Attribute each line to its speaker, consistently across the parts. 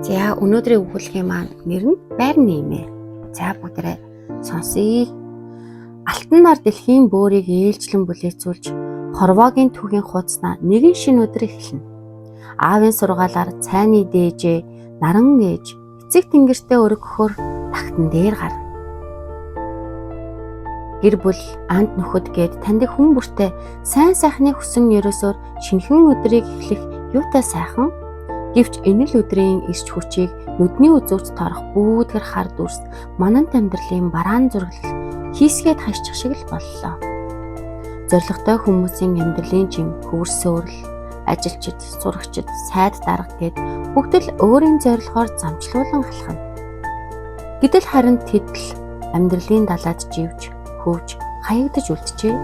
Speaker 1: За өнөөдрийн өгүүлгийн маань нэр нь байрны эмээ. За бүгдээрээ сонсъё. Алтан нар дэлхийн бөөрийг ээлжлэн бүлээцүүлж хорвоогийн түүхийн хуудаснаа нэгэн шинэ өдөр эхэлнэ. Аавын сургаалаар цайны дээжээ наран ээж эцэг тэнгэртээ өргөхөөр тагтан дээр гарна. Гэр бүл анд нөхөд гээд таньдаг хүн бүртээ сайн сайхны хүсэн ерөөсөөр шинэхэн өдрийг эхлэх юутай сайхан. Гэвч энэ л өдрийн ирч хүчийг нүдний үзүүрт торох бүүдгэр хар дүрс манант амьдралын бараан зураглал хийсгээд хашчих шиг л боллоо. Зоригтой хүмүүсийн амьдралын жим хөвөрсөөрл, ажилчид, сурагчид, сайд дарга гээд бүгд л өөрийн зорилгоор замчлуулан алхана. Гэтэл харин тэд л амьдралын далайд живж, хөвж, хаягдж үлджээ.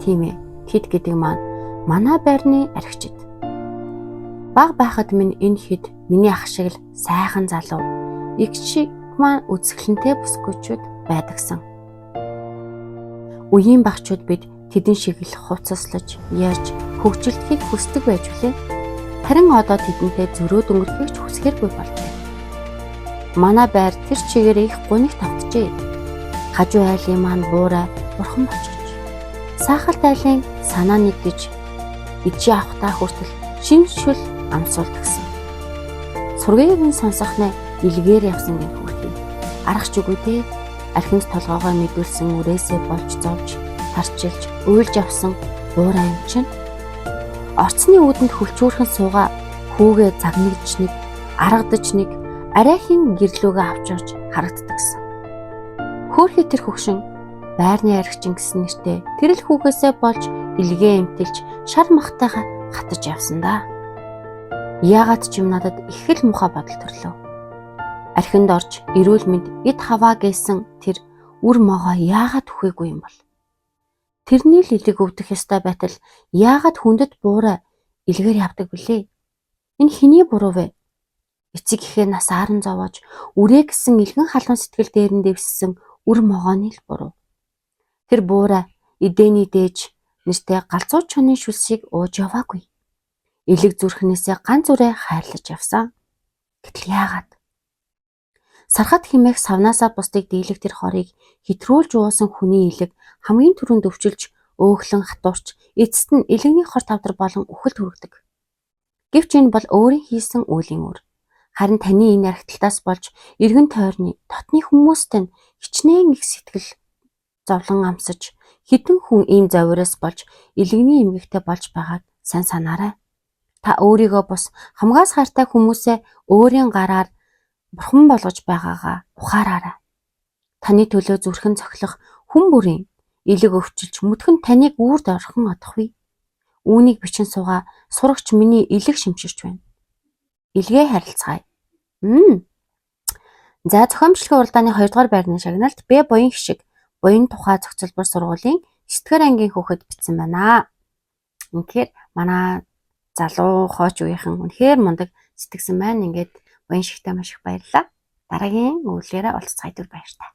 Speaker 1: Тийм ээ, тэд гэдэг маань манай байрны архичид. Баг байхад минь энэ хэд миний ах шиг л сайхан залуу, их шиг маань үзэсгэлэнтэй бүсгүйчүүд байдагсан. Үеийн багчууд бид тэдэн шиг л хувцаслаж, ярьж, хөгжилтгийг хүсдэг байж үлээ. Харин одоо тэдэнтэй зөрөөд өнгөрөхийг ч хүсэхэргүй болжээ. Манай байр тэр чигээр их гуниг тавтжээ. Хажуу айлын маань буурай, бурхан бочгож. Саахалт айлын санаа нэг гэж ижи авахтаа хүртэл шинжшил амсуулдагсан. Сургийг нь сонсохнаа илгээр явсан гэх хүрхий. Аргач үгүй дээ. Архинс толгоогоо мэдүүлсэн үрээсээ болж зовж, тарчилж, уйлж авсан буурай юм чинь. Орцны үүдэнд хөлчөөрхөн сууга хүүгээ загнагдж нэг, аргадж нэг, арайхийн гэрлүүгээ авч орж харагддагсан. Хөөхий тэр хөгшин байрны архичин гэсэн нэртэй тэр л хүүгээсээ болж илгээ эмтэлж шар махтайгаа хатаж явсан да. Яагаад ч юм надад их л муха бодол төрлөө. Архинд орж эрүүл мэнд эд хаваа гэсэн тэр үр могоо яагаад үхээгүй юм бол? Тэрний л илэг өвдөх ёстой байтал яагаад хүндэт буурай илгээр явдаг билээ? Энэ хэний буруу вэ? Эцэг ихээ нас ааран зовоож үрээ гэсэн илгэн халуун сэтгэл дээрэн дэвссэн үр могооны л буруу. Тэр буурай эдэний дээж нэртэй галзуу чоны шүлсийг ууж яваагүй. Илэг зүрхнээсээ ганц үрээ хайрлаж явсан. Гэтэл яагаад? Сархат химээх савнаасаа бусдыг дийлэх тэр хорийг хэтрүүлж уусан хүний илэг хамгийн түрүүнд өвчилж, өөхлөн хатуурч, эцэст нь илэгний хор тавдар болон үхэлд хүргэдэг. Гэвч энэ бол өөрийн хийсэн үеийн үр. Харин таны энэ архиталтаас болж эргэн тойрны дотны хүмүүстэй нь хичнээн их сэтгэл зовлон амсаж, хідэн хүн ийм завираас болж илэгний эмгэгтэй болж байгааг сайн санаарай. Та өөрийгөө бус хамгаас хайртай хүмүүсээ өөрийн гараар бурхан болгож байгаагаа ухаараарай. Таны төлөө зүрхэн цохилох хүн бүрийн илэг өвчилж мүтгэн таныг үрд орхон одохгүй. Үүнийг бичин суугаа сурагч миний илэг шимширч байна. Илгээ харилцгаая. За зохиомжлогын уралдааны 2 дугаар байрны шагналт Б буян хишиг буян тухай зохицуулбар сургуулийн 9-р ангийн хүүхэд бичсэн байна. Үнэхээр манай залуу хооч үеийнхэн үнэхээр мундаг сэтгэсэн байна. Ингээд буян шигтэй маш их баярлалаа. Дараагийн өгүүлбэрээр уулзцай дүр баяртай.